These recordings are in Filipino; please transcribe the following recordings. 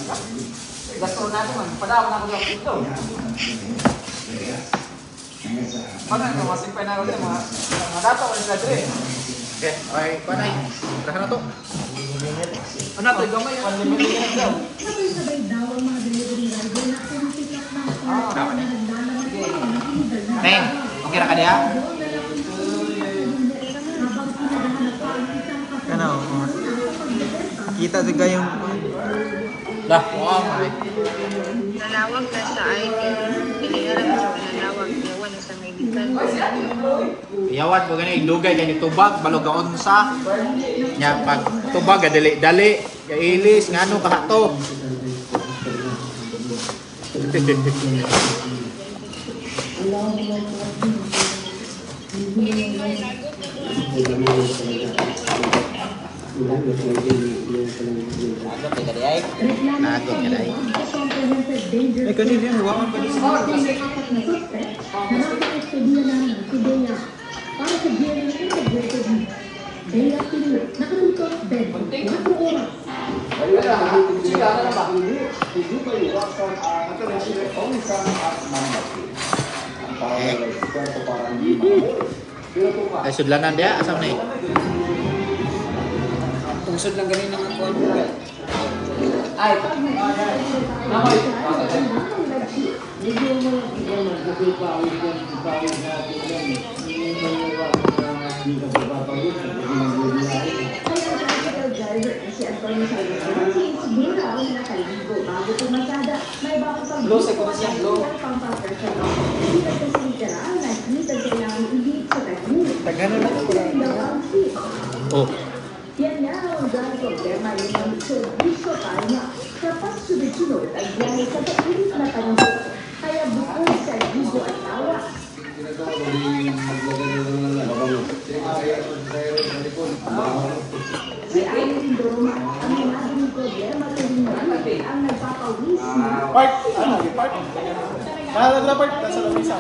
Gasto na naman. Padawag na ako lang dito. Paano ito? Masimpay na ako dito. Mga data ko nila dito. Okay, okay, panay. Tara na to. Ano ito? Gamay. Unlimited na daw. Sabay-sabay daw ang mga delivery rider na pumipick up ng Ah, na nagdalaman po ng illegal na Teng, okay ra ka diha? habang pinaghahanap pa ang isang Ano? Kita juga yung Dah, wow, ay. Nalawag na sa ID. Pilihan mo sa nalawag. Yawan na sa medical. Iyawan ko gani idugay kay tubag balog gaon sa nya pag tubag dali kailis ngano kahato. Nagot ka dai. comprehensive danger eh kanina yan, hawakan pa din. apat na suspect na nasa kustodiya ng Sidea para sa GMA Integrated News. Kaya pinili, nakatutok 24 oras. Ay sudlanan dia asam ni. Tungsod lang ganun ng kuwan ko. Ay, namay. Blow sa kuwan siya, blow. Tagano na ko Oh, Yan nga ang dahil problema yung servisyo tayo sa pagsunod-sunod ay biyahe sa pag-ilit na panahon. Kaya bukod sa ligo at tawa, si Ayon Indoroma ang naging problema sa liman ang nagpapawis Part, ano, part. Nahalag na part, nasa lamisa.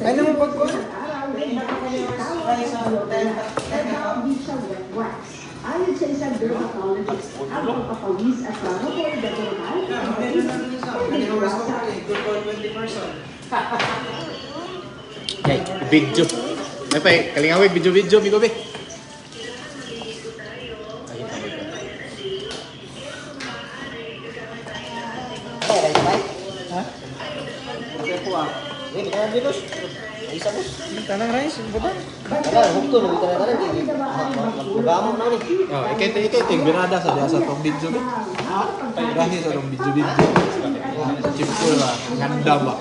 Ano mo pagkuhan? Ayon sa isang dermatologist, ang pagpapawis at rheumatoid dermal yay, video. Ay pa, kalingawi video mi gobe. Tanang rice, bukan? Oh, ikay birada sa dia sa tong video. Rahi sa tong video. Chipul lah, ganda ba.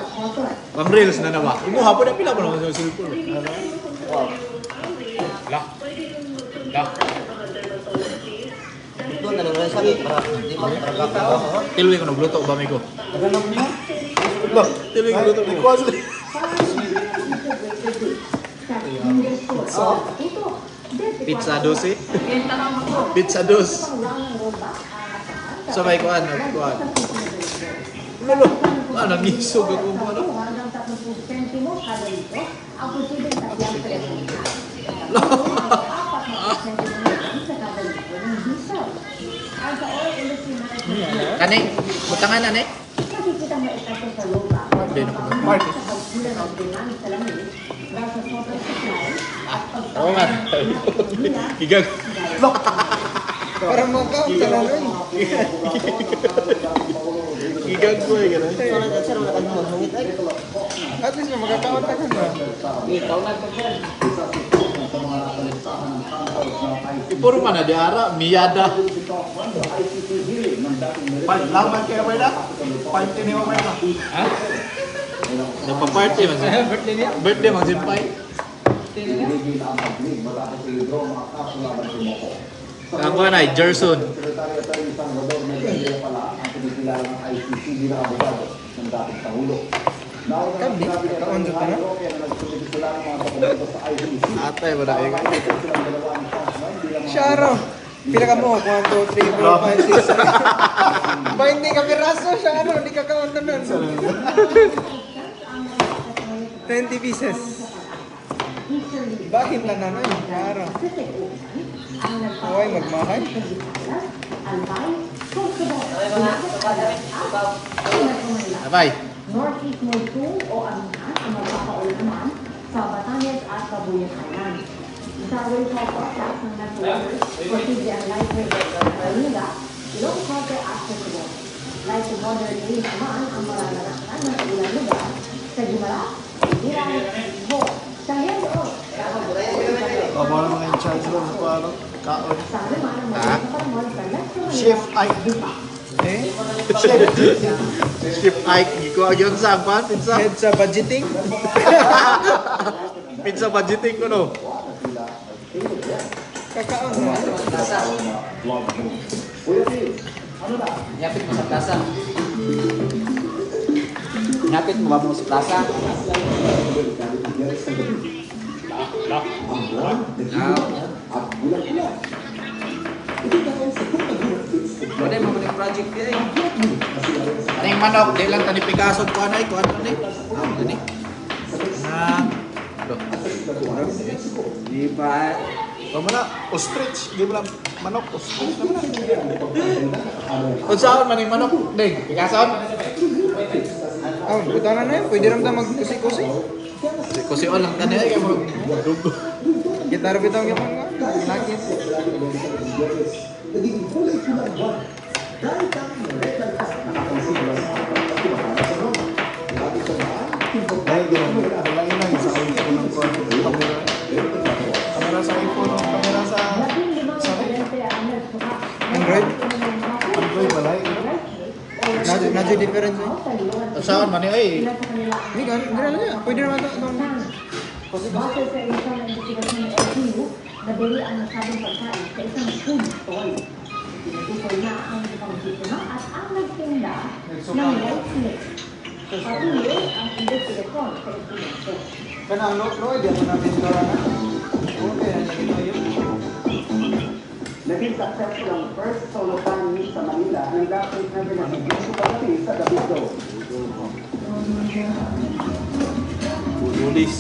Bang reels na ba? Imo hapon na pila mo naman sa chipul. Lah. Lah. Tiluin ko na bluto ba mi ko. Lah, tiluin ko bluto mi ko. Pizza dos eh. Pizza dos. Sabay ko ano, kuan. Lolo, ano ngisog ako mo ano. Kani, butangan na ni. Part. Oo nga. Igag. Para mo ka, tanang rin. Igag ko eh, gano'n. At least magkakaon ka na. Puro man na di ara, miyada. Laman kayo ba na? Party ni mo ba na? Ha? Nagpa-party man siya. Birthday man simpay. Ang kuha na, Gerson. Kami, kaon dito na. Atay mo na eh. Sharo. Pila ka mo? 1, 2, 3, 4, 5, 6. Ba hindi ka piraso, Sharo. Hindi ka kaon na nun. 20 pieces. officially Bahin na nanay, klaro. Pacific Ocean, ang Huwag magmahay. Pilipinas, Albay, Kosovo, Abay. Northeast Monsoon o Amihan ang magpapaulaman sa Batanes at Cabuyas Island. Sa rainfall forecast ng National posible ang light rain sa Manila, Ilocos at Quezon. Light to moderate rain naman ang mararanasan ng ilang lugar sa Guimara, Iran, Ibo, Cagayan de Oro, Abo na mga in-charge doon sa kuwaro. Kaon. sa naman ang mga kaparmol sa Metro Chef Manila. Ike. Eh? Chef Ike. Ikaw ang yun sa pan. Pinsa. Head sa budgeting. Pinsa budgeting ko no. Kakaon na. Plaza. Yapit mo sa plaza. Yapit mo ba mo sa plaza? Wala mo yung project niya eh. Aning manok. Di lang tani Picasso ko anay. Ko ano ni. Ano ni. Di ba? Kamu na, ostrich. Di ba lang manok? Ostrich naman na. Kung saan man yung manok? Ding, Picasso? Oh, butanan na yun. Pwede rin tayo magkusi-kusi. Kasi lang tani ay mo. Dugo. Kita rin bitang yung mga nakit. Dahil di mo, wala inang sa iPhone ng kamera sa iPhone, kamera sa Android? Android wala Nadyo difference eh. Saan man ay? Hindi ka, hindi lang niya. Pwede naman ito. Base sa isang investigasyon ng LGU, nabili ang nasabing pagkain sa isang food stall. Tinutukoy na ang isang biktima at ang nagtinda ng white snake. Patuloy ang investigasyon sa insidente. Kana ano, Roy, di ako namin ito na. Okay, nandiyan ito yun. Naging successful ang first solo family sa Manila ng dapat na pinag-ibig pagdating sa Davido. Pulis.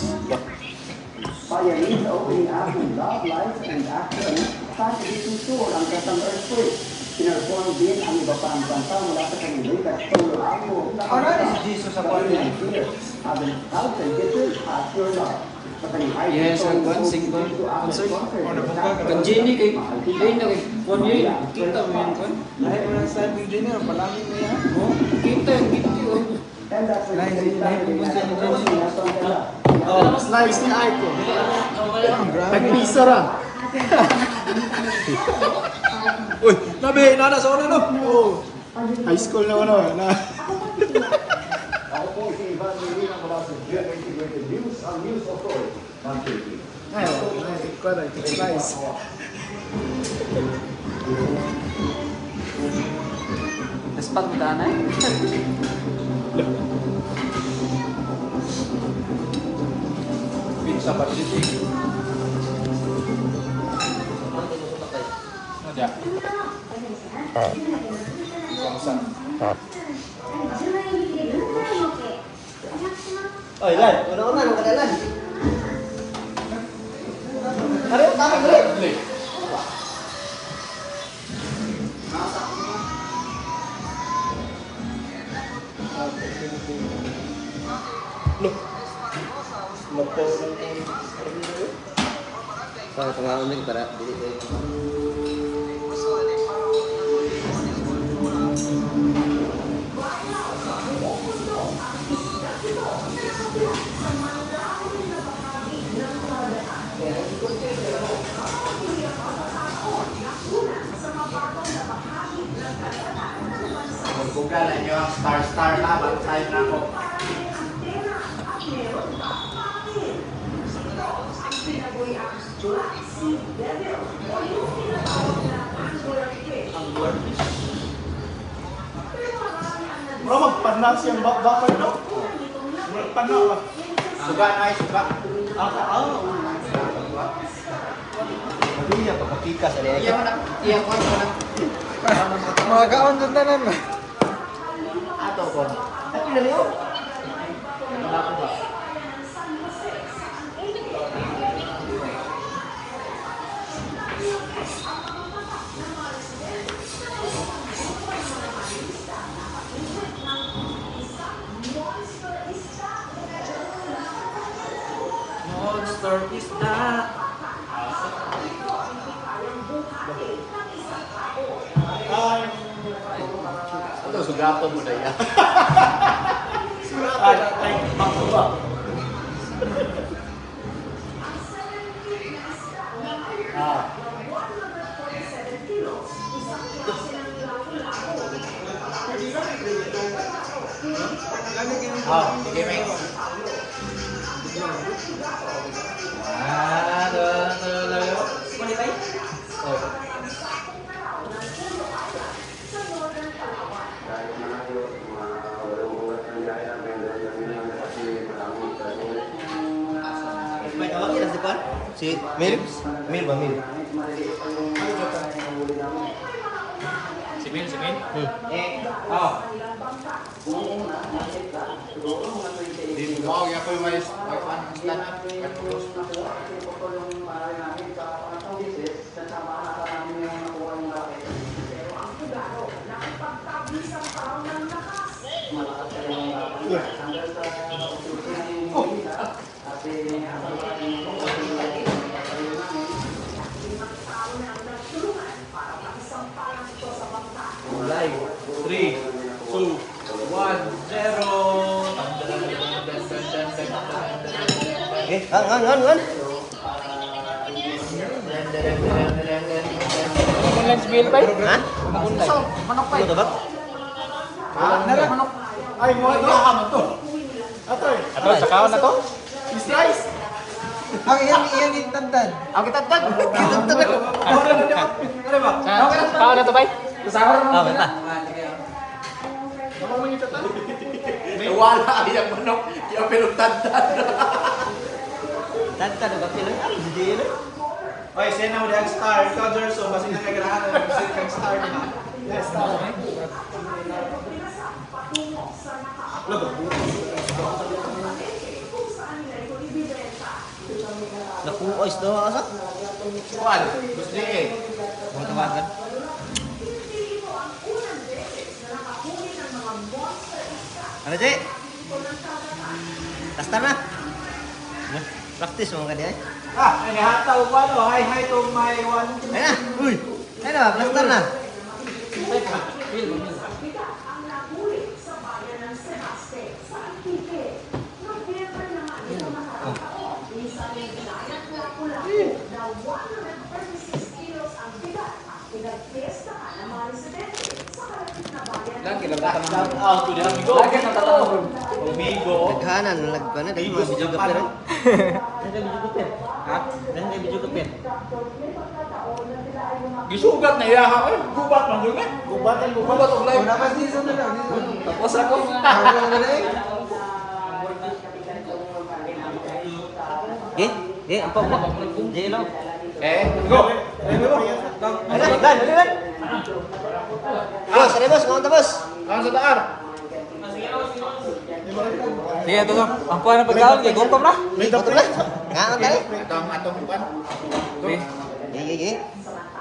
Payanin sa opening act ng Love, Life, and Action, fascinating tour ang Kasang Earthquake. Pinerform din ang iba pa ang kanta mula sa kanyang latest solo album na Ano na si Jesus sa buwan niya? Having House and Kisses at Your Love. Sa kanyang high Yes, ang one single concert. Kang Jenny kay Jane na kay Juan yun. Kita mo yan, Juan? Ay, walang standing dinner. Palangin mo yan. Oh, kita yung video. And that's Lain pupunta ni Jenny. Oh, slice ni Ike. Grabe. Tag-pisa ra. Uy, nabi, nana sa una no? Oh. High school na ano, na. Ako po si Ivan Medina mula sa Integrated News, ang News Authority. Ay, ikaw na, slice. Naspat mo tanay? Pizza budgeting. Ada. Bangsa. Oy, Lan, una-una nang kadalan. Are, tama dali. Sa tengah unik para dili kayo. Google na nyo ang star na, bantay na ako. Bro, magpanas yung bakal, no? Magpanas ba? Suga na ay suga. Hindi niya pagkakika sa liya. Iya ko na. Mga kaon doon na naman. Ato ko. Ay, pinaliw. Wala ko ba? Monster is that. Ano, sugaton mo na yan. Ay, makuha. Sige, mate. May tawag yun, Stefan? Si Mil? Mil ba, Mil? Si Min. Wow, yan po yung may stand up. Live. 3, 2, 1, 0. Eh, ngan. Online spiel pa eh? Ha? Manok pa Ano to ba? Manok. Ay, mo ito to. Atoy. Ato, sakaw na to? Slice. Ang iyan yung tandad. Ako kitagtag. Ano ba? Sakaw na to ba? Sakaw na Ah, basta. Wala yung manok. Yung pinutantad. Tanta na ba sila? Hindi yun. Oy, send mo dihang star. Ikaw, Jerso, basi na nagarahan na send kang star na. Yes, star. Nakuoys daw ako sa? Kuan. Gusto niya eh. Mga tawagan. Ano, Jay? Kasta na. Practice mo ka di ay. Ah, ay hataw ko ano. Hi to my one. Ayun na. Uy. Ayun na, plaster na. Lagi lang ka Shout out to the amigo. Lagi nang tatanong. Amigo. Naghanan, nalagpan na. Dahil mga video kapir. Dahil video kapir. Ha? Dahil video kapir. Gisugat na iya ha. Gubat man yun eh. Gubat og live. Wala pa season na lang. Tapos ako. Ge, apa mo? Ge lang. Go. Dali. Bos, bos, kamu bos. Ang sa taar. Sige, ito ka. Ang kuha ng pagkaon, kaya gutom na. Betul lah. Ngangat tadi. Ito ang atong kuan. Ge.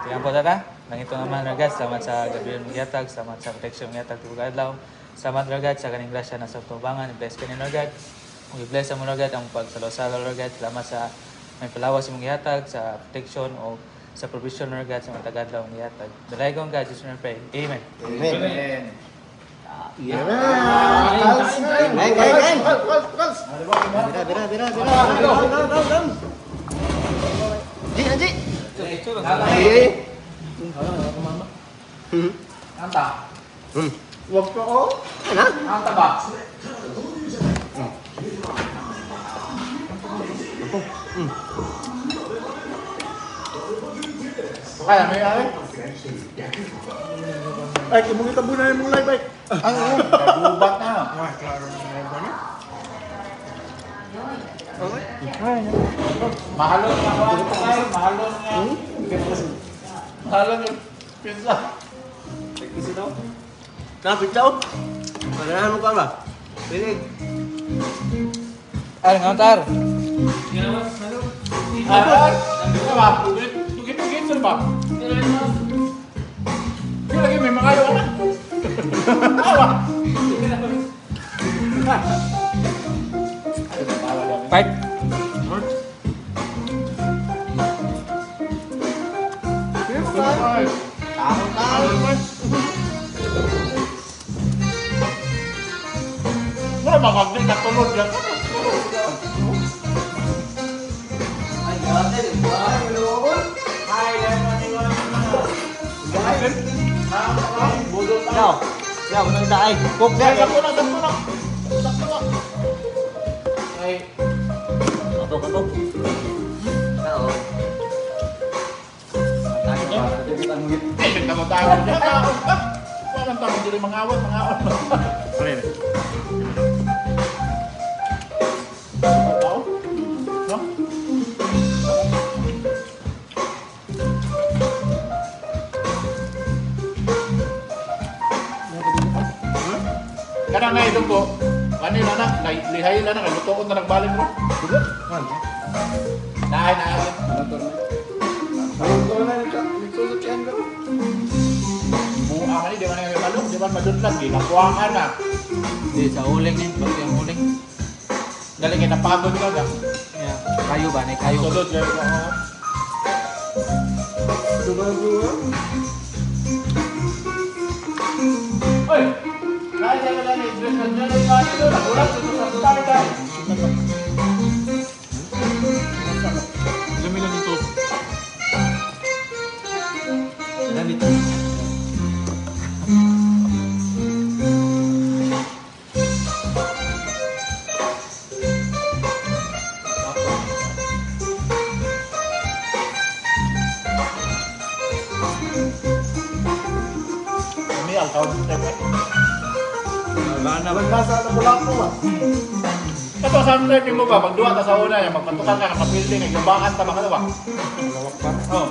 Sige po tata. Nangito naman ragad. Salamat sa Gabriel Magyatag. Salamat sa protection Magyatag. Tugad adlaw. Salamat ragad sa kaning grasya na sa tubangan. I-bless ka ni ragad. Kung i-bless mo ragad ang pagsalo-salo ragad. Salamat sa may palawas sa Magyatag, sa protection o sa provision ragad sa mga tagadlaw Magyatag. Dalaygon God, Jesus name pray. Amen. Amen. Kain. Bira. Ji. Iya. Anta. Wag ko oh. Ano? Anta ba? Kaya may ay. Ay, kumong itabo na yung live ay. Gubat na. Mahalon na ako ay. Mahalon nga. Mahalon yung pizza. Isi daw. Napit daw. Paganahan mo ka ba? Pilig. Ay, ngantar. Ay, ano ba? Tugit-tugit sa ba? Hindi lagi may mga ayaw na. Awa! Part. Wala makagdil na tulog yan. Yaw. Yaw, unang daay. Cook na. Sakto na. Sakto na. Ay, Katok. Oo. nagtago-tago niya. Walang tago dito mga awat. Ano yun? Tao? No? Kanang na itong ko, kanina na, lihay na na, lutoon na nagbaling mo. Naay. Bunga ka ni, di ba na yung malong, di ba madudlat, gilakuha ka na. Di sa uling eh. Bakit yung uling? Galing napagod ka na. Yeah. Kayo ba? May kayo. Sudod, gaya ko. Oy! Kaya ka lang, i-dress na dyan, ay kaya doon, nagulat, sa tayo tayo. Lumilan ito. Damit. Ini ang tawag sa tayo. Nasa bulak ko ba? Ito, saan tayo mo ba? Magduwa ka sa una, yung magpatukan ka, nakapilding, naglabakan ka makalawa. Oo.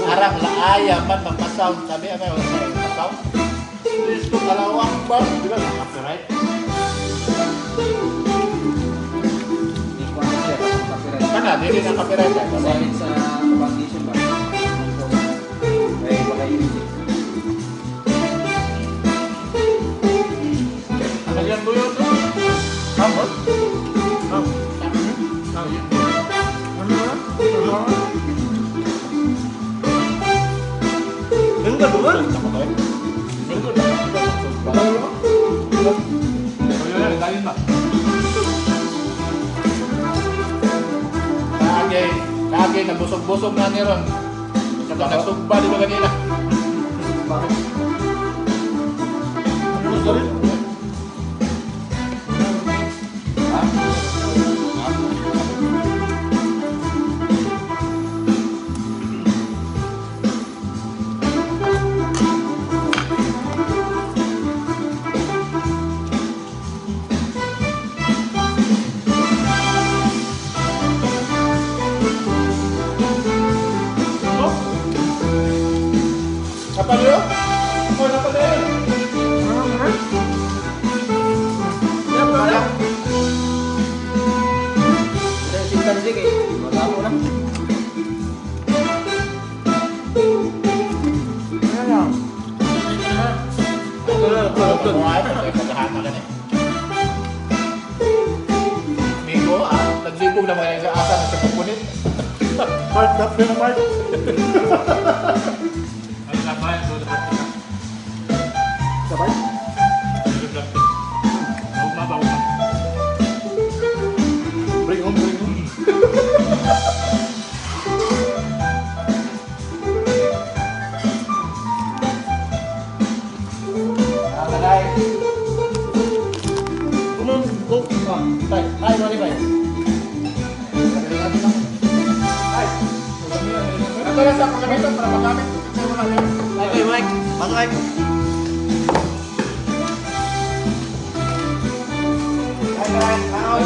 Arang laaya man magpasound, sabi ano yung magpasound? Gusto kalawang ba? Di ba? Copyright? Kana, hindi na copyright. Dahil sa competition ba? Ay, baka yun. Ano yan mo yun? Hamot? Enggak doon. Kagay, nabusog-busog na ni Ron. Saka nagsugba dito kanina. Bakit? Kapal yun? Oh, kapal yun. Udah simpan sih kayak. Wala mo na. Minggo, naglibog na mga sa asa na sa pupunit. Part na part. Ay, labayan doon na part. Sabay? Bring home. Tay, mali ba? Ito lang sa pagkamitan para magamit. Okay, Mike. Pasok, Mike.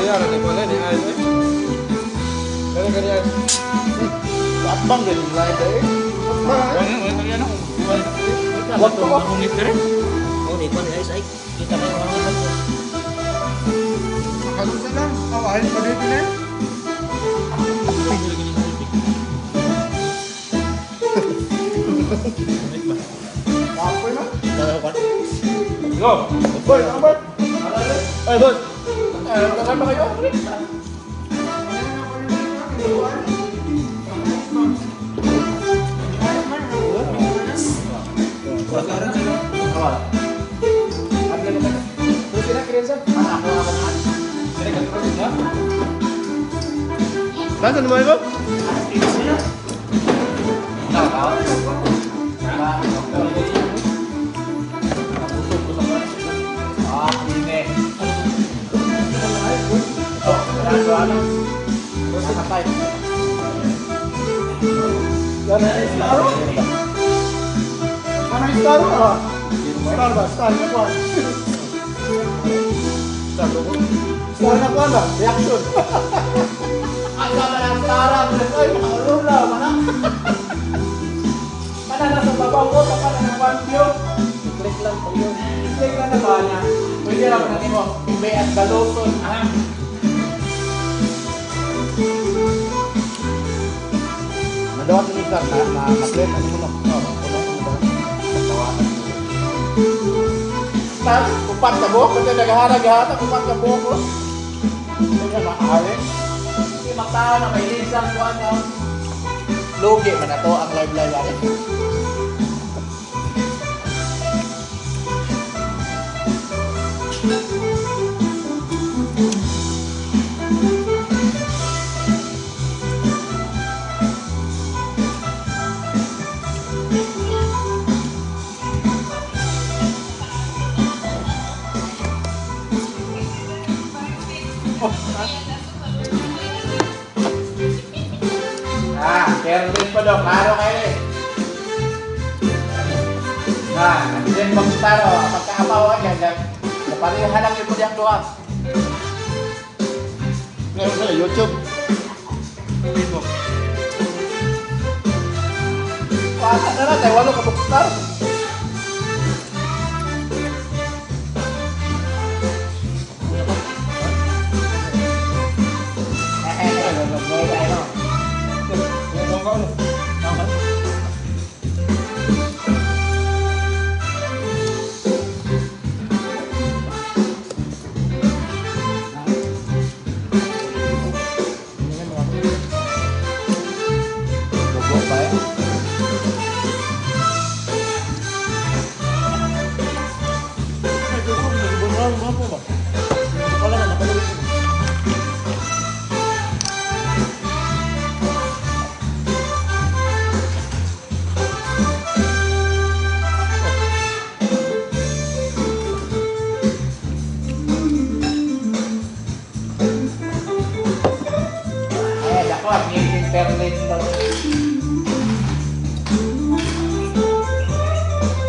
Kaya rin pala ni ay. Kaya. Atbang din. Lain deh. Ano? Waktu Waktu mo. ni Kwan ni Ice ay kita kayo mga mga. Kalusa lang. Awal, pag-ibig na. Kapoy na. Go! Boy, ano ba? Ay, boss! Tagal ba kayo? Saan mo ito? Star ba? Star na kuwan. Star na kuwan ba? Reaction. Ang gama ng tarang. Ay, makalun lang. Mana nasa babaw ko, kapag ng one view. I-click lang po yun. I-click lang na ba niya? Pwede lang natin mo. Ibe at galuson. Nadawat ni Star na maslet ano mo no. Star, kupat ka buhok. Kasi nagahara-gahata, kupat ka buhok ko. Hindi na makahalik. Hindi maktawa na may linsang kuwan na. Lugi man na to ang live-live natin. Careless pa daw, karo kayo eh. Nandiyan mag-staro, pagkaapawan yan, naparihan lang yung yung doon. Ngayon sa YouTube. Facebook. Pasa na lang, tayo walo ka mag-star.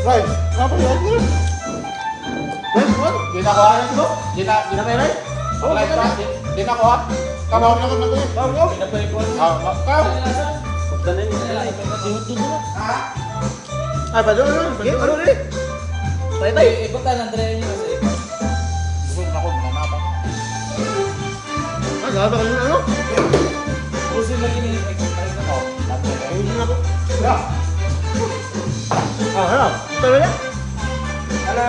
Right, apa lagi? Di na ko ano mo? Di na meron? Oh, di na ko. Kamu na ko na ko. Kamu. Di na pa ko. Kamu. Pagdanan nila. Ay, pa doon. Ano rin? Tayo, ikutan ang tren niyo kasi. Bukod na ko na pa. Ah, gaba ka ano? Usin lagi ni ikutan ko. Usin na ko. Ya. Ah, hello. Tara na. Hello.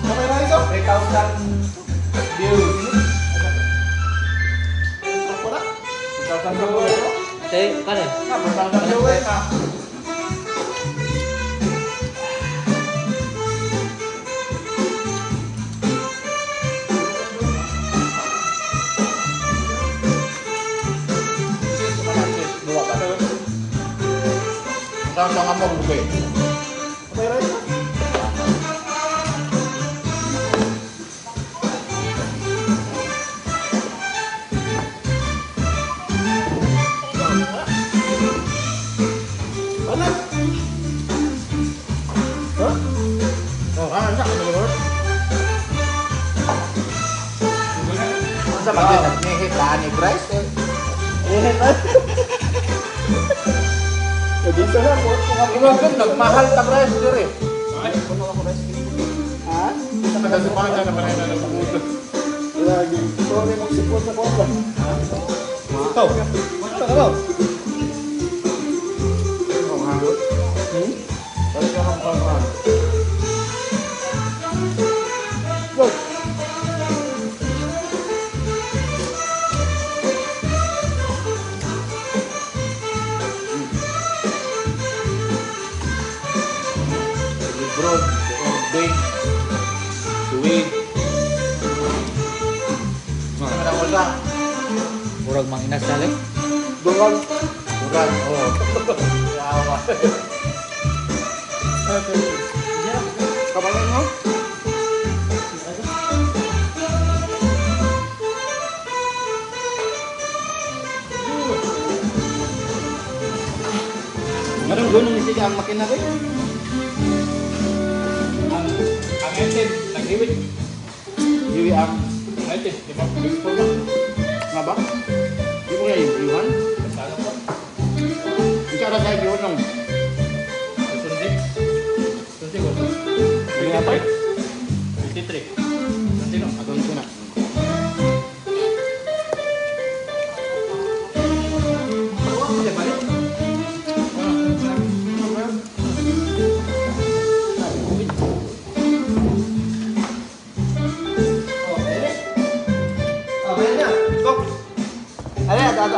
Okay na ito? 3,000 views. Ako na. 3,000 views. Kanan. 3,000 views na. Saan ka mo bukay? Okay, right? Ano? Huh? Oh, ano sa ano ba? Ano sa bagay nag-hit ni Bryce? Dito na po. Imagine, nagmahal ka Bryce dito eh. Ha? sa taga-Sumanga na panay na nagpagulo. Lagi. Sorry mo sipon sa kuwan ba? Ikaw. Basta ka ba? Ang hangot. Balik ka ng pangkaan. Go! Bro, big, suwid. Ano wala? Murag mang inasal eh. Dungan. Murag, oo. Yawa. Kapalan mo? Anong gunung ni siya ang makina ko? Ang engine, nag-iwit. Iwi ang Engine, di ba? Expo ba? nga ba? Di mo ngayon, iwan? Ano ba? Isa na tayo yun nung. Sundi? Sundi ko. Hindi nga pa? 53. Sundi no? Ako nito na.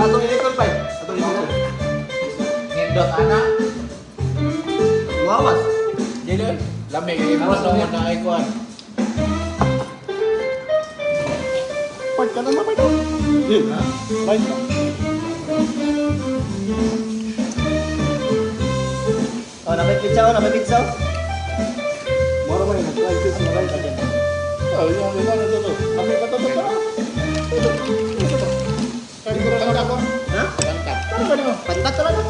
Atong electron pipe. Atong electron. Nindot, anak. Mawas. Jadi, lamig kayo mo sa na ay kuan. Pipe ka na ba? Pipe. Ha? Pipe ka. Oh, napay pizza, oh, napay pizza. Mara ba yung like this na right again? Oh, yung iba na to. Kami ka to ba? Kaya ko lang ako. Ha? Tangkat. Ano ba nyo? Pantat talaga.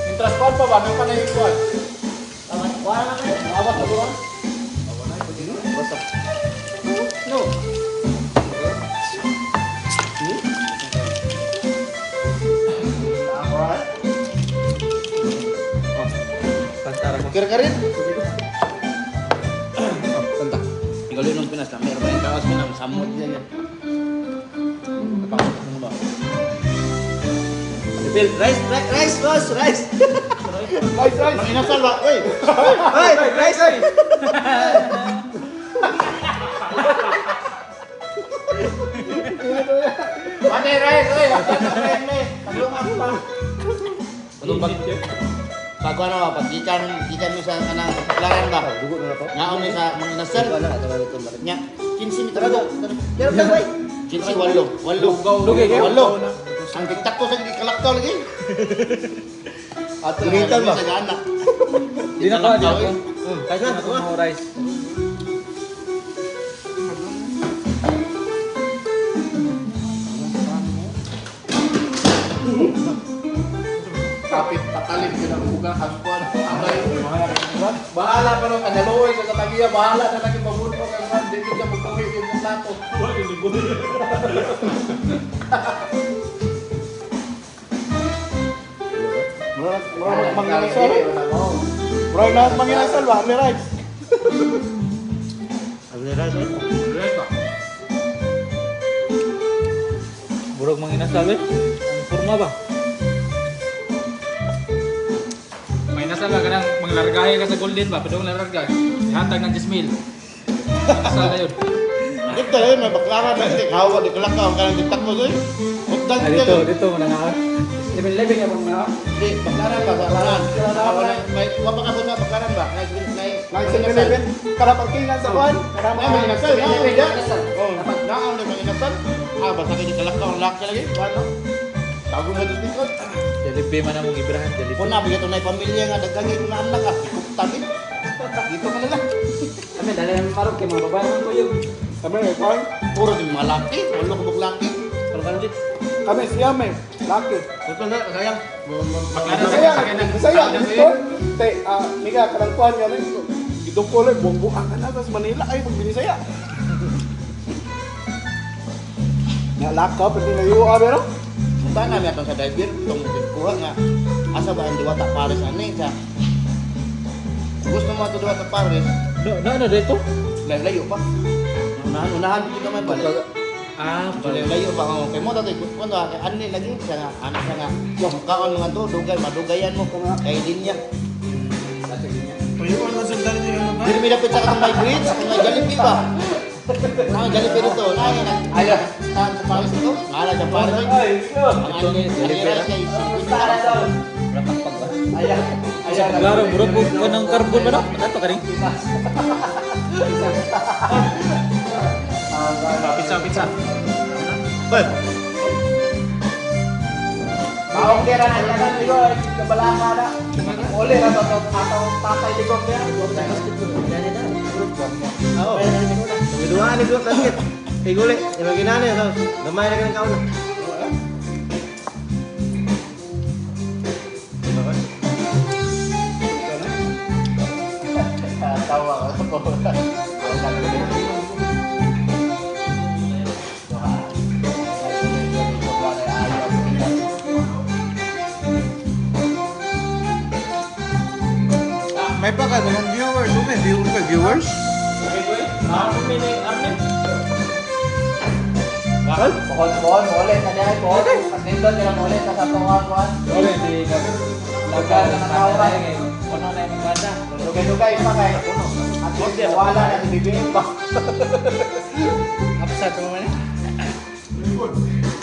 Intras pa ba? Nang panay kuan. Wala na kayo. Awas na ba? No. Pantara ko. Kira-kirin. Tanta. Ikaw yun ng Pinas na. Meron ba yung kawas mo na samot niya yan. Napakasok mo ba? Bill, rice, boss, rice. Rice! Ang inasal ba? Uy! Uy! Rice! Mane rice, oy. Ayan me. Paglungan pa. Anong bag? Pag ano ba? Pag gikan mo sa kanang laran ba? Dugo na to? Ngaon ni sa mga inasal. Wala, ito ba ito? Nya, 15 ni talaga. Pero ka ba? 15, 8. Walo. Ang tiktak ko sa kalaktaw lagi. Ato Gunitan ba? sa anak. Di na ka, di na ka. Kahit na ako mga rice. Kapit patalim ka ng bugang hagpuan. Amay. Bahala pa nung kanaluoy sa katagiya. Bahala na naging mabuto ka man. Dito ka magpuwi yung plato. Mura manginasal. Mura na manginasal ba? Ni rice. Ang rice eh? Murag mang inasal eh. Ang forma ba? May nasa ba ka nang manglargay ka sa golden ba? Pwede mong largay. Ihatag ng 10 mil. Asal na yun. Ito talaga may baklaran na hindi. Kawa di kalakaw ka ng tiktak mo doon. Utdan Ah, dito mo na nga. Level-level nga mga Hindi, baklaran ba? Baklaran. May mapakabot na baklaran ba? Nang 7-Eleven. Kada parkingan sa kuwan. Kada Ay, may inasal. mga May inasal. Oh, naon na may inasal. Ah, basta kayo di kalakaw ang laki lagi. Ano? Tago mo dito dito. Jollibee man among ibrahan. Jollibee. Kung nabigat na pamilya nga daghang na anak ah. Tabi. Dito ka na lang. Kami, dali namin marog kay mga babae ng tuyog. Kami may kuwan. Puro din mga laki. Walo ko bug laki. Pero ka legit. Kami siya may. Laki. Ito na, sayang. Baklaran sa Bisaya. sakyan ng Bisaya. tao na Dito. Te, Mika, karang kuwan nga rin. Idong ko lang. Buang ka na. Tapos Manila ay pag binisaya. Nga laka. Pwede na yung pero. Punta namin atong sa diver. Itong kuha nga. Asa ba ang diwata Paris ani sa gusto mo ito diwata Paris. Ano dito? Layo pa. Unahan dito naman ba? Ah, Layo pa ako. Kay mo dati kuno ano lagi siya nga ano siya nga. Kaon mga to dugay madugayan mo kay linya. Pwede ko naman sundan niyo yung mga. Dili mi dapat sa katong may bridge, kung may Jollibee ba? Jollibee dito. Nani na. Ayan. Saan sa Paris ito? Ngala sa Paris. Ang ano ni Jollibee kay Ayan. Ayan. Klaro, bro, ko ng carbon ba no? Ato ka rin? Pizza. Maong kira na yan dito, kabalanga na. Uli na to, atong tatay ligong niya. Oo. Duduhan ni group basket. Kay guli, yung ginana yun. Gamay na ka ng kaon. Tawa ko. May pa ka ng viewers. May viewers? Pohon, ulit na niya po. Nindot nilang ulit sa satungan ko. Ole, di ka. Laga na nakawala. Ano na yung banda? Lugay-lugay pa kay. At least wala na si Bibing pa. Upset mo man eh.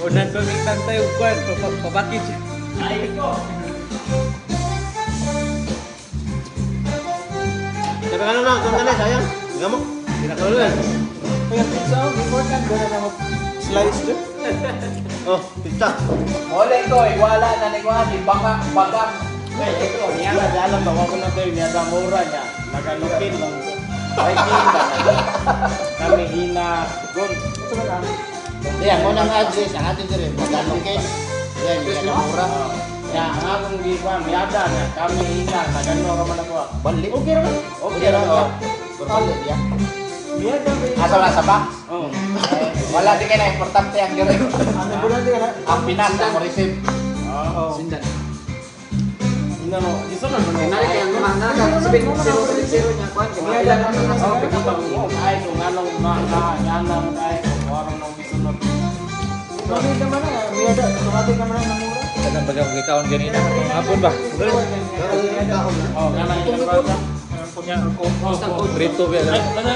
Unan ko may tantay ugwan, pabakit siya. Tapi kan na, kung kanay, sayang. Gamok. Pinakalulan. Kaya pizza, important ko na mo slice doon. Oh, pizza. Ulit ko, wala na ni Juan. Baga. Ito, niya na alam ba ko na tayo niya sa mura niya. Nagalukin lang. Ay, ba kami hina gun. Yan, mo nang address, ang address rin, magalukin. Yan, niya na mura. Ya, ang akong giba, miyada na kami hina, nagano ka man ako. Balik. Okay raman. Okay raman. Berbalik ya. Asa wala sa ba? Oh. Wala di kay na importante ang dire. Ang Pinas na mo receive. Oh. Sindan. Ina mo, iso na mo. Nari kaya mo na sabi mo 0.0 niya kwan. Kaya lang na Oh, kita mo. Ay, kung anong nanang ay warang nang isunod. Kami naman na, miyada, tumating naman ng mura. Kadang baga kong ikaon ganina. Hapon ba? Oh, nanang isunod. Prito ba?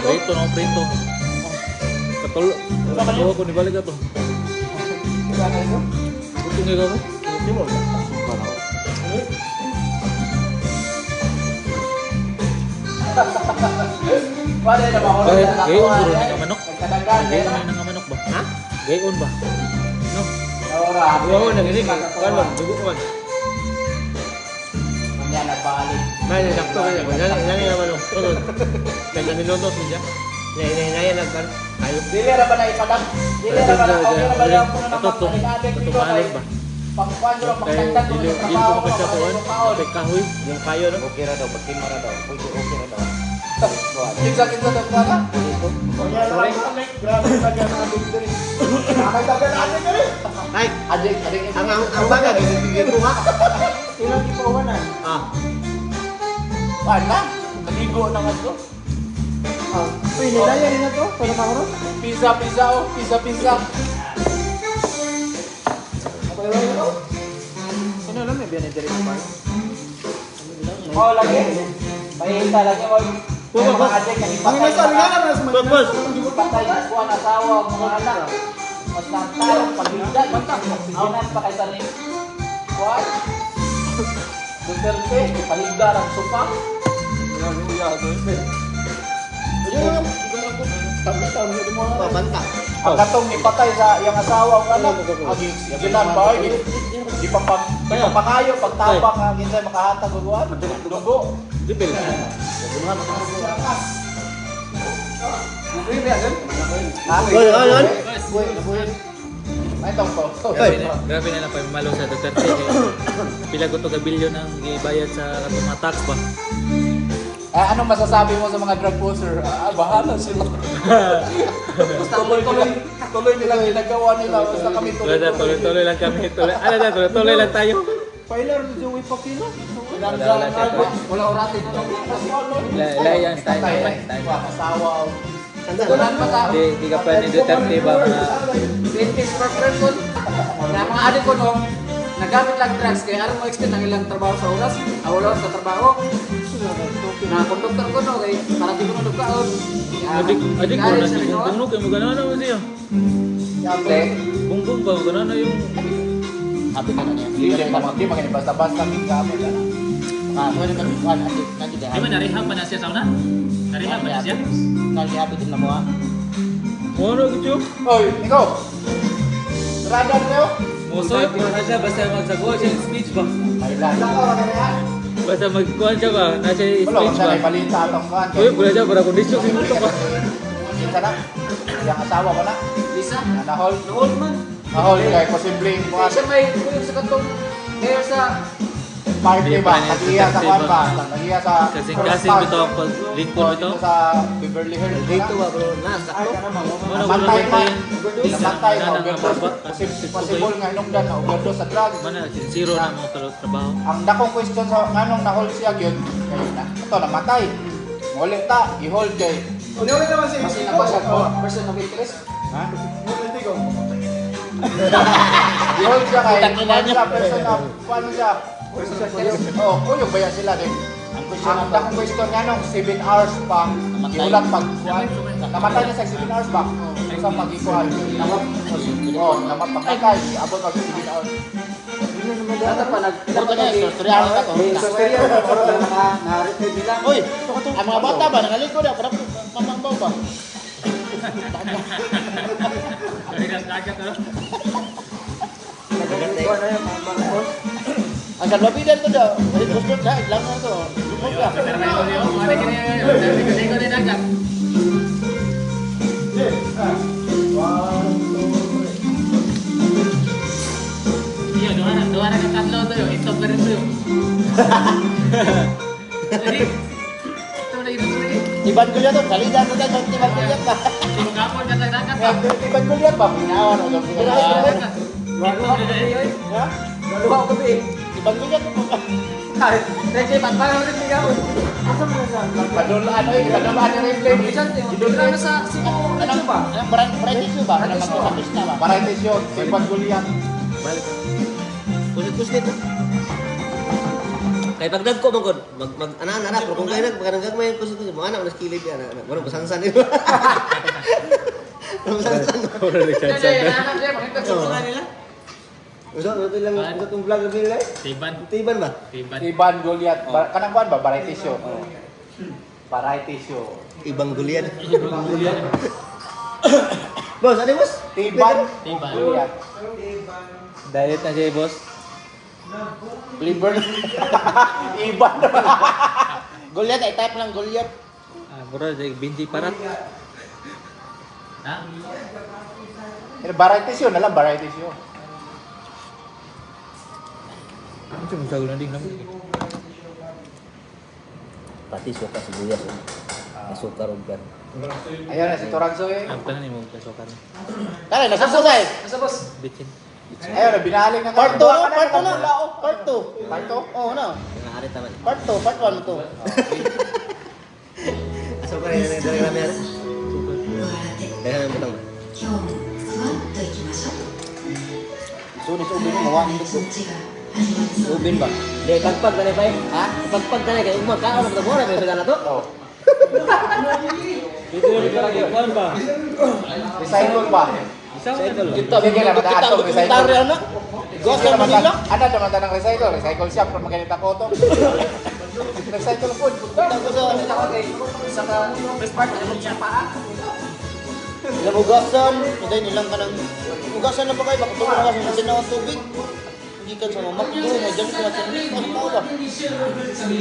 Prito no, prito. Katol. Katol ko ni balik ato. Ito nga ko. Wala na ba Gayon sa gayon bro ni manok. Kadagan Gayon ni manok ba? Ha? Gayon ba? No. Ora. Oo, nagisi ka. Kan, dugo ko. Kanya nagbalik. May sakto kanya. Yan naman ang tulog. Kaya minutos niya. Yan lang kan. Ayok. Dili ra ba na ipadam? Dili ra ba na okay ra ba na puno na Ito to. pagkalikadek Ito dito kay malin ba? pagkuan ro Kaya pagtagdag ko dili sa dili ko trabaho. makasya tuwan. Kay kahoy. Yung kayo no. Okay ra daw, pagkin mara daw. Pwede okay ra daw. Kinsa daw ka? Kanya ra ba grabe taga na dito. Nakay taga na dito. Ay, Adik ang baga gisigit ko ha. Ilang ipawanan. Ah. Wala. Maligo na nga to. Uy, nilayan na to, para makaro. Pizza oh, pizza. Ano lang, may biyanin diri pa. Oh, lagi. Pahita lagi mo. Mga adik na ipatay. Pagpos. Patay ko ang asawa, mga anak. Mas nantay, paghidan, siginan pa kay Salim. What? Duterte, paligda ng sopa. Pabanta. Ang katong ipatay sa iyang asawa ang anak. Siginan ba? Di pa pangayo, pagtabak ang ginsay makahatag og uwan. Dugo. Dipil. Ay, tong ko. Grabe na lang pamalo sa Duterte. Pila ko to ka bilyon ang gibayad sa katong mga tax ba? Anong masasabi mo sa mga drug poster? Bahala sila. Tuloy nilang ginagawa nila. Basta kami Wala na, tuloy-tuloy lang kami. Tuloy lang tayo. Pailar ni Joey Pakino. Wala siya to. Wala oratin. Lahi ang style. Kasawa. Di ka pa ni Duterte ba mga 20s per person. Na mga adik ko no, nagamit lang drugs kaya alam mo extend ang ilang trabaho sa oras, awala sa trabaho. Na konduktor ko no kay para di ko nagkaon. adik ko na si Bungbong kay mo ganana mo siya. Yate. Bungbong ba ganana yung Happy ka na niya. Hindi magani basta-basta min gamit. Pwede ka kuhan at nanti Di ba narehab pa na siya sa una? Narehab pa na siya? Nag-happy din na mo ha. ano gitu? Oy, ikaw. Sarada niyo? Musoy ko na siya basta magsagot siya yung speech ba? Ay lang. Basta magkuhan siya ba? Nasa yung Wala speech sa ba? may balita atong kuan. Uy, pula siya para kondisyon sa mundo ba? Isa na. Yang asawa ko na. Lisa? Nahol. Noon man. Nahol kay posibleng kuan. Siya may kuyog sa katong mayor sa Party Hindi ba? pa niya Nagiya sa successful kuan ba? ba? Nagiya sa Kasing-kasing ito ang Lincoln ito. Sa Beverly Hills. Dito ba bro? Nasakto. Ano ko Namatay lang man. kayo? Namatay na Nanang overdose. Possible nga inungdan na overdose sa drugs. Mana, zero na mo kalot trabaho. Ang dakong question sa nganong nahol siya gyud kay na ito namatay. Muli ta i-hold kay. Kasi na ba siya person of interest? Ha? I-hold siya kay siya person of paano siya? Oh, kuyog baya sila din. Ang dakong question nganong 7 hours pa iulat pag kuan. Namatay niya sa 7 hours ba? Sa pag-ikuan. Namatay. Abot pag 7 hours. Data pa Ito na yung storyahan ka to. Uy, ang mga bata ba? Nangalikod na. Parang mamangbaw ba? Dagat na. Ang salbabidan to daw. Gusto na, lang na to. Lumog ka. Pero may ko niyo, mali ko niyo dagat. Iya, dua na ka tatlo to yun. Ito pa rin to yun. Ito na ito na yun. Iban ko yan to. Kalidan ko yan. Iban ko yan ba? Hindi mo kapon ka sa dagat Kaya pa. tiban ko liyan ba? Pinawan o daw. Ito na yun. Ha? Dalawa ko ba eh. Iban ko yan. Reche, patpala ulit niya ako. Padulaan yung replay. Dito na sa Cebu. Ano ba? Anong variety show ba? Anong magpapista ba? Variety show, tiban ko liyan. Kulit-kulit ito. Kay pag nagko man gud mag ana pero kung kay nagpagandang may kusit mo anak unas kilid ya anak wala pasangsan ito. Pasangsan. Anak dia makita sa nila. Uso ito lang itong vlog nila. Tiban. Tiban ba? Tiban. Tiban Goliath. Kanang kuan ba? Variety show. Variety show. Ibang gulian. Boss, ano boss? Tiban Tiban. Goliath. Diet na siya, boss. Liver. Iban. Goliath, ay type ng Goliath. Bro, binti parat. Ha? Variety show na lang, variety show. Ano siya magsago lang din naman. Pati suka sibuyas. Sukar ugan. Ayan na si Toranzo eh. Ang tanan mo kasokan. Tara, nasasasay. Asa boss? Bitchin. Ayun na, binalik na. Part 2, part 2 na. Part 2. Part 2? Oo na. Ngari taman. Part 2, part 1 to. Sukar yan dari rame ada. Dari butang. Sunis ubin mo, mawang dito. Ubin ba? Di pagpag tani pa. Ha? Pagpag tani kay umma ka ano mo na may na to. Oh. Dito yung lagi kuan ba? Recycle ba? Cycle. Kita bigyan lang mataas to recycle. Tari ano? Gos Kita ka Manila. Ano naman tanang recycle? Recycle shop kung maganita ko to. Recycle food. Tapos sa Sa first part ano siya paa? ilang ugasan, hindi nilang ka ng ugasan na pa kayo, bakit tulong ugasan sa sinawang tubig? Hindi ka sa mamakdo, may dyan sila sa rin, ano tao ba?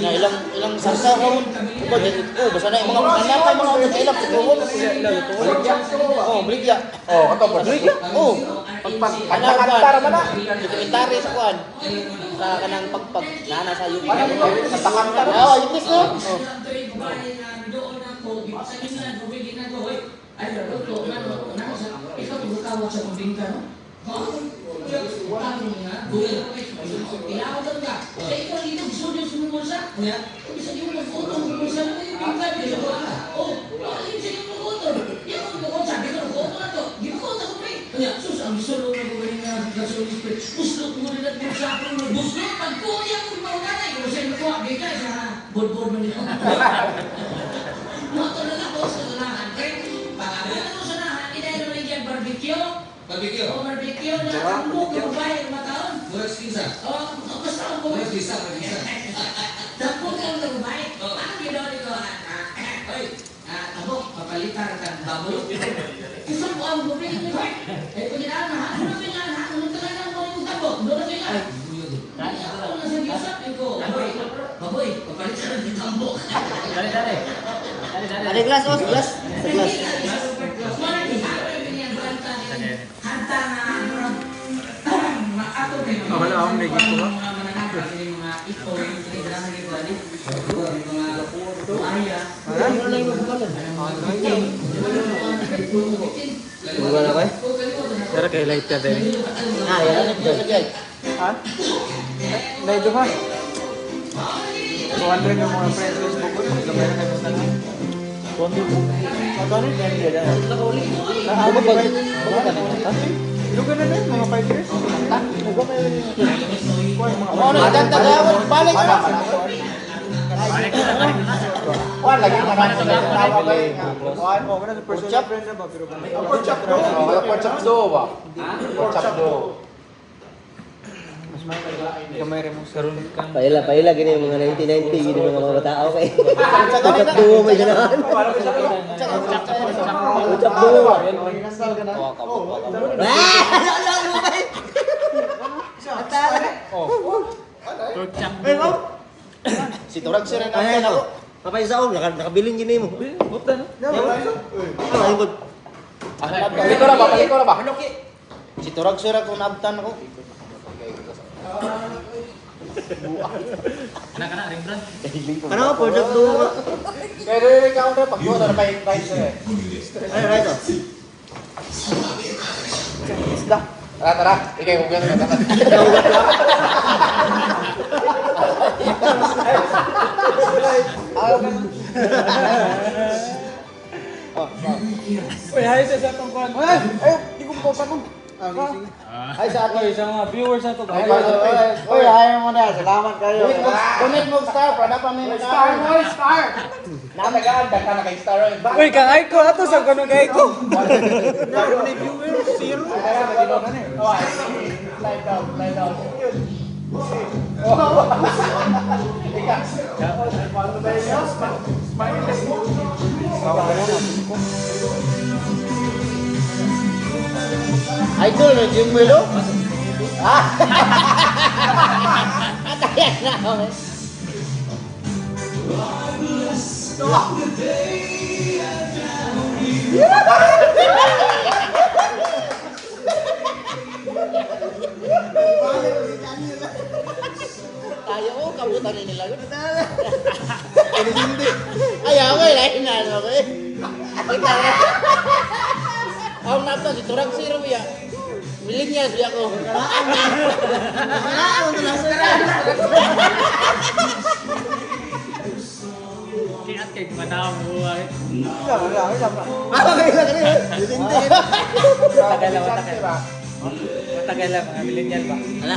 Na ilang sarsahon, diba, basta na yung mga kanapay, mga ilang siguron. Oo, Bligya. Oh, ito ba? Bligya? Oo. Kanta naman na. Dokumentary sa kuan. Sa kanang pagpag, nana sa YouTube. Kanta na. Oo, yung no? Ada gelas, Os, gelas. Segelas. Wala akong naging ko. Bukan apa ya? Pero kay light ka din. Ah, ya. Ha? Dahil ba? 200 yung mga friends Facebook ko. Gamay na kami sa lang. 200. Magkano yung ganyan dyan? Naabot ba? Lugan na din, mga 5 years. Ha? Nagamay na din. Ano na dagdag balik ka na. Kuan lagi ka na tawa ba? Kuan Oh, wala sa personal friend na ba? Pero pork chop do. Wala pork chop do ba? Pork chop do. gamay rin mo sa Karoon kang Paila gini yung mga 1990 gini mga tao kay. Ucap duo may ganahan. Ucap duo. Kinasal ka na. pork chop. Si Turag sir na ako. Kapay sa nakabiling gini mo. Buta no? Ay gud. Balik ko na ba? Balik ko na ba? Si Turag sir ako nabtan ako. Anak-anak Rembrandt. Ano po ucap duo? Pero yung counter pag doon na may price eh. Ay right. Isda. Tara, ikay hugan na naman. Uy, hay sa itong kwan. Ay, di ko po pa Ay sa ato. Sa mga viewers na to. Oy, ayaw mo na. Salamat kayo. Donate mo star para pa may star. Star. Natagaan ka na kay star. Uy, kangay ko ato sa kuno kay ko. Bago ni viewers, zero. Slide down, slide down. Idol na Jim Melo? Ah! Atayan na ako. Tayo ko, kabutan nila. Ayaw ko, ilahin na ano ko eh. Ako na ito, si Turang Siro ya. Millennials ya ako. Kiat kay madam buhay. Matagal lang, matagal. Matagal lang, mga millennial ba? Ala.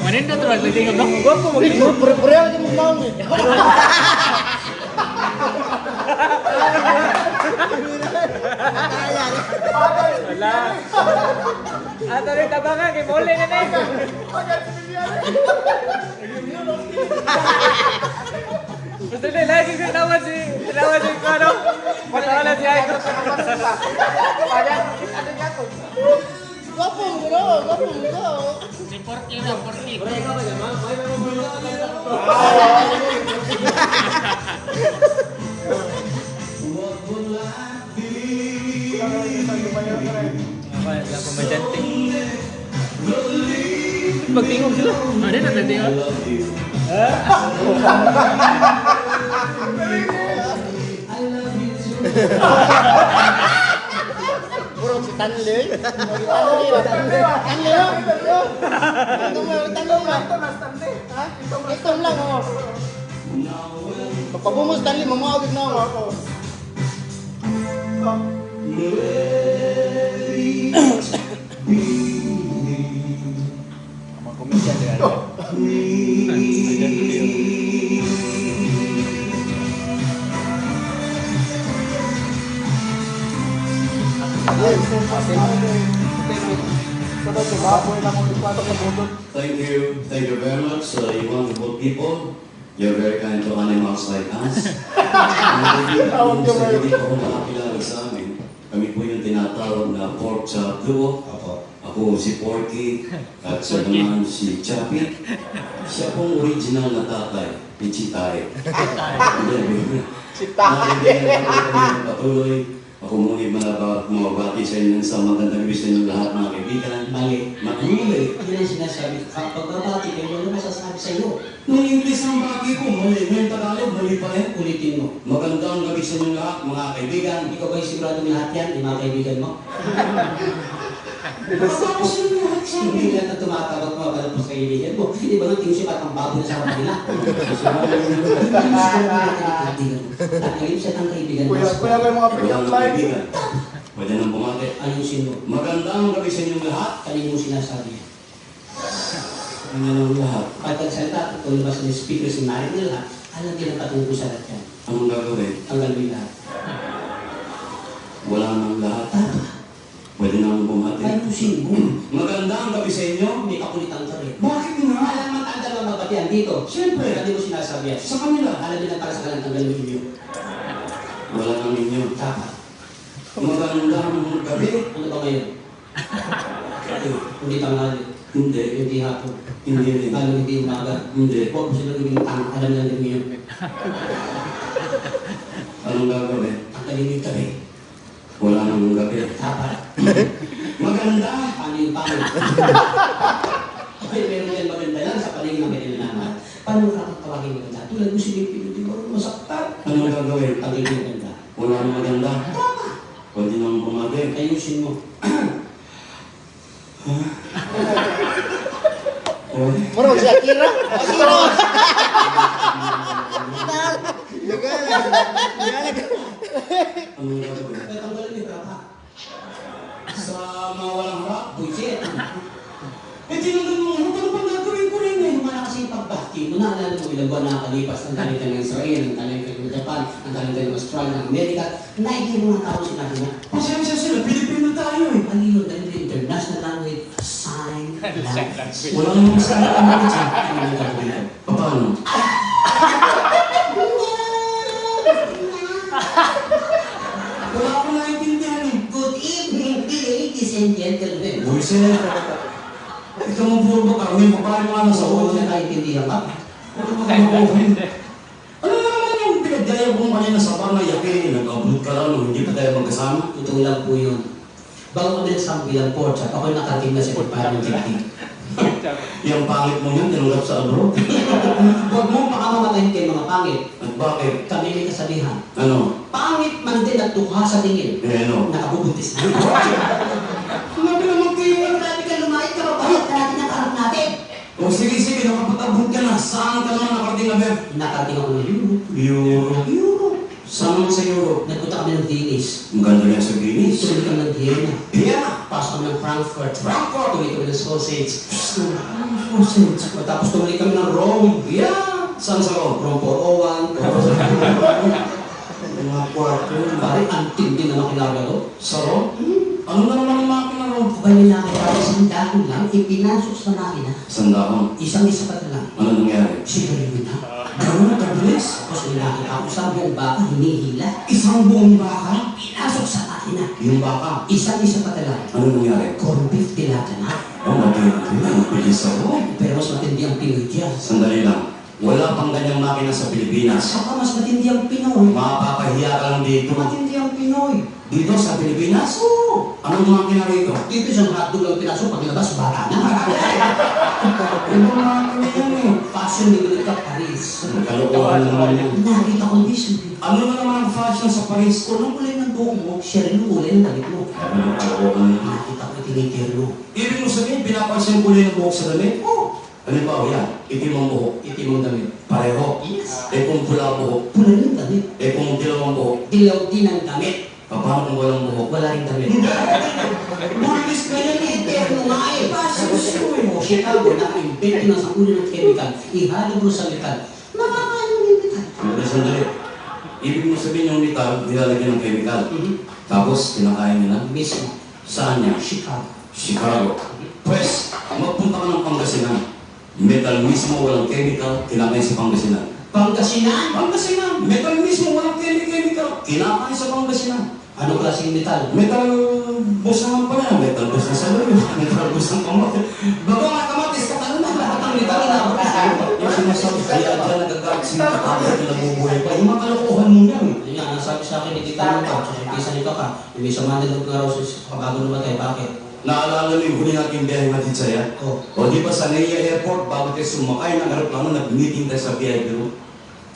Manin na tulad ng tingog ng gwapo mo. Pure-pure aja mo naon eh. Wala. Ato rin tabangan kay mole na na. Gusto na lagi ko tinawan si Kano. Patawalan si Aiko. Gwapo mo no, gwapo mo no. Si Porky na, Porky. Majanting. Magtingog sila. Ano na nagtingog? Puro si Tanley. Tanley. Ito lang oh. Pagpabungos Tanley, mamawag na ako. Mga komedya din. Thank you very much, you wonderful people. You're very kind to animals like us. Hindi ko makakilala sa amin. Kami po yung tinatawag na pork chop duo. Ako si Porky at siya naman si Chappy. Siya pong original na tatay, ni Chitay. Patuloy. Ako muna mabati sa inyo sa magandang gabi sa inyo lahat mga kaibigan. Mali. Mali. Yun ang sinasabi. Kapag babati kayo, ano masasabi sa iyo? Nung English ang bati ko, mali. Ngayon Tagalog, mali pa rin. Ulitin mo. Magandang gabi sa inyo lahat mga kaibigan. Ikaw ba yung sigurado ng lahat yan, yung mga kaibigan mo? Basta ko sa inyo lahat sa Hindi lang na tumatawag mo ka sa kaibigan mo. Hindi ba nga tingin siya parang baboy na sa kanila? Ngayon siya ang kaibigan mo. Kuya may mga Walang kaibigan. Pwede nang bumati. Ayusin mo. Magandang gabi sa inyo lahat. Kanino mo sinasabi? Ano lang lahat? Pagkagsalita, kung lumabas ng speaker si Mary nila, alam din ang patungkol sa lahat yan. Anong gagawin? Ang gagawin lahat. Wala nang lahat. Pwede nang bumati. Ayusin mo. Magandang gabi sa inyo. May kakulitan ka rin. Bakit nga? Alam mo, tanda mga mabatian dito. Siyempre. Hindi mo sinasabi yan. Sa kanila. Alam nila para sa kanila ang gagawin niyo. Wala nang inyo. Dapat. Magandang gabi. Ano ba ngayon? Hindi tanghali. Hindi. Hindi hapon. Hindi rin. Lalo hindi umaga. Hindi. Huwag mo sila gawing tang. Alam nila din yun. Anong gagawin? Ang kalimit kami. Wala nang gabi. Dapat. Maganda. Paano yung pangit? Okay, meron yan maganda lang sa paningin ng ganyan naman. Paano mo kakatawagin maganda? Tulad mo silipin, hindi mo masaktan. Anong gagawin? Ang ganyan maganda. Wala nang maganda. Pwede nang bumati. Ayusin mo. Puro si Akira. Akira. Anong gagawin? Kaya tanggalin yung rapa. Sa mga walang rap. Bullshit. Eh, tinanggal mo ano? Ano bang gagawin ko rin eh? Wala kasi pagbati mo. Naalala mo ilang buwan nakakalipas. Ang galing ka ng Israel, ang galing ka ng Japan, ang galing ka ng Australia, ng Amerika. Naigil mga tao sinabi niya. Pasensya sila. Pilipino tayo eh. Ano yun? Dahil yung international language, sign language. Wala namang sign language eh. Ano yung gagawin ko? Paano? Wala akong naiintindihan eh. Good evening, ladies and gentlemen. Buisit. Ikaw mong puro ba kami? Paano nga nasa Oo, ulo? nakaintindihan ka. Ano ba kayo? Ano naman yung pinagdaya kong kanina sa bar na yaki? Nag-upload ka lang, hindi pa tayo magkasama. Ito lang po yun. Bago kami nagsambilang porch at ako'y nakating na sa parang tigtig. Yung pangit mo yun, tinanggap sa abroad. Huwag mo makamamatahin kayo mga pangit. At bakit? Kami may kasabihan. Ano? Pangit man din at tukha sa tingin. Eh ano? Nakabubuntis na. Sinabi naman kayo. Grabe ka lumait ka mabahit ka natin ang karap natin. O sige, nakapag-abot ka na. Saan ka naman nakarating na, Beb? Nakarating ako ng Europe. Europe. Europe. Saan naman sa Europe? Nagpunta kami ng Venice. Maganda yan sa Guinness. Tuloy kami ng Vienna. Vienna. Pasok kami ng Frankfurt. Tuloy kami ng sausage. Sausage. Tapos tuloy kami ng Rome. Yeah. Saan sa Rome? Rome 401. Mga kwarto. Pare, ang tindi na makinagalo. Sa Rome? Ano na naman yung makina Rome? Abay yung nakita, isang dahon lang, ipinasok sa makina. Sandaan. Isang-isa pa lang. Ano nangyari? Sigurado na. Gano'n kabilis? Tapos may nakita ko sa buong baka, hinihila. Isang buong baka? Pinasok sa makina. Yung baka? Isang-isa pa lang. Ano nangyari? Corn beef tilata na. Oh, matindi. Ang bilis ako. Pero mas matindi ang Pinoy dyan. Sandali lang. Wala pang ganyang makina sa Pilipinas. Saka mas matindi ang Pinoy. Mapapahiya ka lang dito. Matindi ang Pinoy. Dito sa Pilipinas? Oo. Anong makina rito? Dito isang hotdog lang pinasok, paglabas, bata na. Ano makina yan eh? Fashion ni ka Paris. Kalokohan naman yan. Nakita ko this. Ano na naman ang fashion sa Paris? Kung anong kulay ng buhok mo, siya rin yung kulay ng damit mo. Ano kalokohan yan? Nakita ko tinitiro. Ibig mo sabihin, pinapansin ko ng buhok sa damit? Oh, Halimbawa yan, itim ang buhok. itim ang damit. Pareho. Yes. Eh kung pula ang buhok, Pula rin damit. eh kung dilaw ang buhok, Dilaw din ang damit. paano kung walang buhok? Wala rin damit. Marvis ka yan eh, pero nga eh. Pasok mo, Chicago na invent na sa ulo ng chemical. Ihalo mo sa metal. Nakakaano yung metal. Pero sandali. Ibig mo sabihin yung metal, nilalagyan ng chemical. Tapos, kinakain nila. Mismo. Saan niya? Chicago. Chicago. Pwes, magpunta ka ng Pangasinan. Metal mismo, walang chemical, kinakain sa Pangasinan. Pangasinan. Pangasinan! Metal mismo, walang chemical, kinakain sa Pangasinan. Anong klaseng metal? Metal boss naman pa yan. Metal boss na sa loob. Metal boss ng kamatis. Bago nga kamatis, katalo na lahat ng metal na yung sinasabi kaya dyan nagagalit sila kakabot na nabubuhay pa. Yung mga kalokohan mo yan. Yun nga, nasabi sa akin ni Tita Lupa, sa umpisa nito ka, yung may sama na nga raw sa kabago namatay, bakit? Naalala mo yung huli natin biyahe natin sa'ya? Oh. O di ba sa Nea Airport, bago tayo sumakay ng aeroplano, nag-meeting tayo sa VIP room?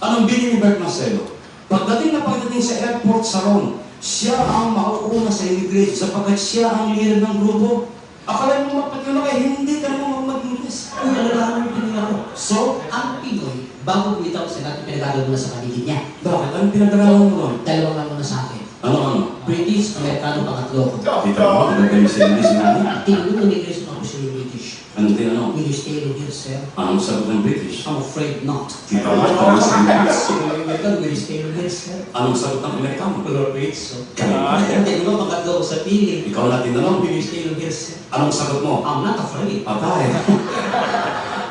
Anong bili ni Bert Marcelo? Pagdating sa airport sa Ron, siya ang mauuna sa immigration sapagkat siya ang leader ng grupo. Akala mo mapatulog ay hindi ka naman mag-English. Uy, alalahan mo pinag ako. So, Ang Pinoy, bago bumitaw sa lahat, pinag-aral mo na sa paligid niya. bakit? Anong pinag-aralan mo nun? Dalawang lang mo na sa akin. Ano? British, Amerikano, pangatlo ko. Kita mo, nagagaling sa English namin. Tinanong ng English ako sa British. Anong tinanong? Will you stay here, sir? Anong sagot ng British? I'm afraid not. Kita mo, nagagaling sa English. American, will you stay here, sir? Anong sagot ng Amerikano? Well, afraid so. Kaya. Tinanong pangatlo ko sa pili. Ikaw na tinanong. Will you stay here, sir? Anong sagot mo? I'm not afraid. Atay.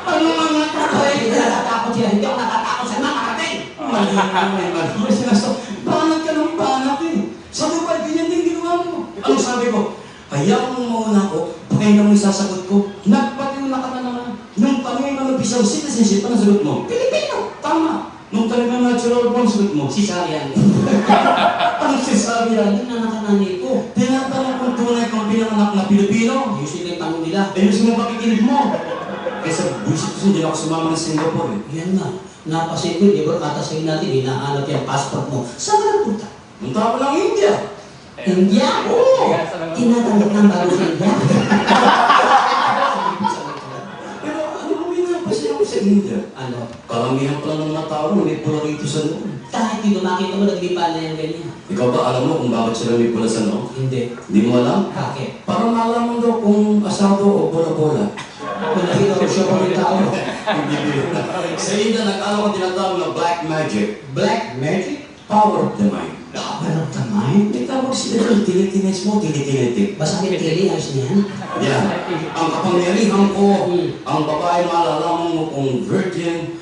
Ano nga nga afraid? Hindi natatakot siya. Hindi ako natatakot sa nakarating. May sinasabi, banat ka ng banat eh. Sa Dubai, ganyan din ginawa mo. Anong sabi ko? Hayaan mo muna ako, pakinggan mo yung sasagot ko. Nagpatiw na ka na naman. Nung tanongin mo mag-visa of citizenship, anong sagot mo? Pilipino. Tama. Nung tanongin mo natural born, sagot mo? Cesarean. Anong sinasabi yan? Yun na nakananay ko. Tinatanong kung tunay kang pinanganak na Pilipino. Usually, tanong nila. Ayusin mo pakikinig mo. Kaysa bullshit kasi hindi ako sumama ng Singapore eh. Yan nga. Napasin ko, di ba, katasayin natin, hinahanap yung passport mo. Saan ka nagpunta? Punta ako ng India. India? Oo! Tinatanggap ng bago sa India. Pero ano mo pinapasin ako sa India? Ano? Karamihan pala ng mga tao na may pula rito sa loob. Kahit dito makita mo, naglipa na yung ganyan. Ikaw ba alam mo kung bakit sila may pula sa loob? Hindi. Hindi mo alam? Bakit? Para malaman daw kung asado o bola-bola. Kung nakita ko siya kung yung tao. Sa India, nag-alam ko tinatawag na black magic. Black magic? Power of the mind. Power of the mind? May tawag sila doon, tinitinis mo, tinitinitik. Basta may tili, ayos niyan. Yan. Ang kapangyarihan ko, ang babae malalaman mo kung virgin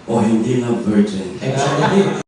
o hindi na virgin. Kaya sabi